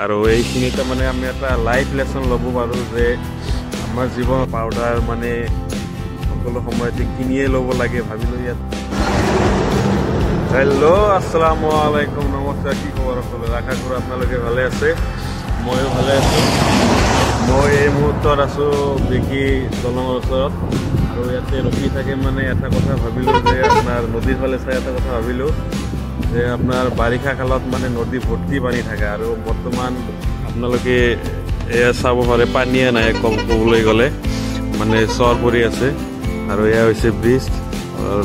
আৰু এইখিনিতে মানে আমি এটা লাইফ লেসন ল'ব পাৰোঁ যে আমাৰ জীৱন পাউডাৰ মানে সকলো সময়তে কিনিয়ে ল'ব লাগে ভাবিলোঁ ইয়াত। হেল্ল' আসসালামু আলাইকুম, নমস্কাৰ। কি খবৰ সকলোৰে? আশা কৰোঁ আপোনালোকে ভালে আছে, ময়ো ভালে আছোঁ। মই এই মুহূৰ্তত আছোঁ বিকি দলঙৰ ওচৰত আৰু ইয়াতে ৰখি থাকে মানে এটা কথা ভাবিলোঁ যে আপোনাৰ নদীৰ ফালে চাই এটা কথা ভাবিলোঁ যে আপোনাৰ বাৰিষা কালত মানে নদী ভৰ্তি পানী থাকে আৰু বৰ্তমান আপোনালোকে এয়া চাব পাৰে পানীয়ে নাই ক'বলৈ গ'লে, মানে চৰ পৰি আছে। আৰু এয়া হৈছে ব্ৰিজ,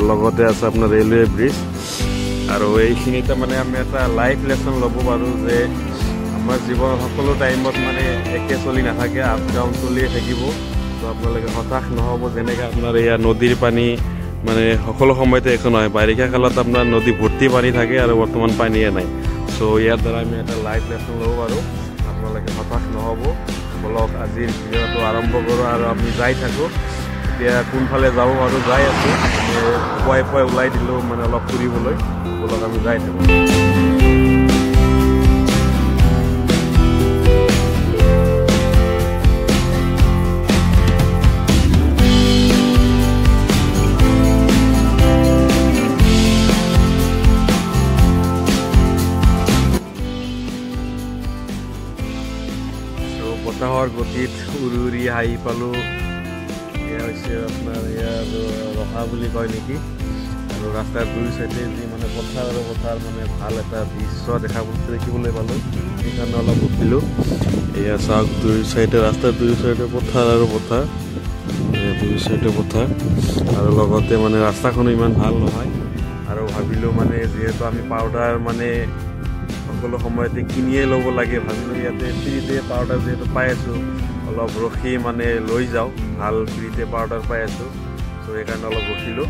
লগতে আছে আপোনাৰ ৰেলৱে ব্ৰিজ। আৰু এইখিনিতে মানে আমি এটা লাইফ লেসন ল'ব পাৰোঁ যে আমাৰ জীৱনৰ সকলো টাইমত মানে একে চলি নাথাকে, আপ ডাউন চলিয়ে থাকিব। তো আপোনালোকে হতাশ নহ'ব। যেনেকৈ আপোনাৰ এয়া নদীৰ পানী মানে সকলো সময়তে একো নহয়, বাৰিষা কালত আপোনাৰ নদী ভৰ্তি পানী থাকে আৰু বৰ্তমান পানীয়ে নাই। চ' ইয়াৰ দ্বাৰা আমি এটা লাইফ লেসন ল'ব পাৰোঁ। আপোনালোকে হতাশ নহ'ব। বলক আজিৰ ভিডিঅ'টো আৰম্ভ কৰোঁ আৰু আমি যাই থাকোঁ। এতিয়া কোনফালে যাব পাৰোঁ যাই আছোঁ, পুৱাই পুৱাই ওলাই দিলোঁ মানে অলপ ফুৰিবলৈ। বলক আমি যাই থাকোঁ। বতাহৰ গতিত উৰি উৰি আহি পালোঁ। এয়া হৈছে আপোনাৰ ইয়াৰ ৰহা বুলি কয় নেকি। আৰু ৰাস্তাৰ দুই চাইডে যি মানে পথাৰ আৰু পথাৰ মানে ভাল এটা দৃশ্য দেখিবলৈ পালোঁ, সেইকাৰণে অলপ ৰখিলোঁ। এয়া চাওক, দুই চাইডে ৰাস্তাৰ দুই চাইডে পথাৰ আৰু পথাৰ, দুই চাইডে পথাৰ আৰু লগতে মানে ৰাস্তাখনো ইমান ভাল নহয়। আৰু ভাবিলোঁ মানে যিহেতু আমি পাউডাৰ মানে সকলো সময়তে কিনিয়ে ল'ব লাগে, ভাবিলোঁ ইয়াতে ফ্ৰীতে পাউডাৰ যিহেতু পাই আছোঁ, অলপ ৰখি মানে লৈ যাওঁ, ভাল ফ্ৰীতে পাউডাৰ পাই আছোঁ। চ' সেইকাৰণে অলপ ৰখিলোঁ।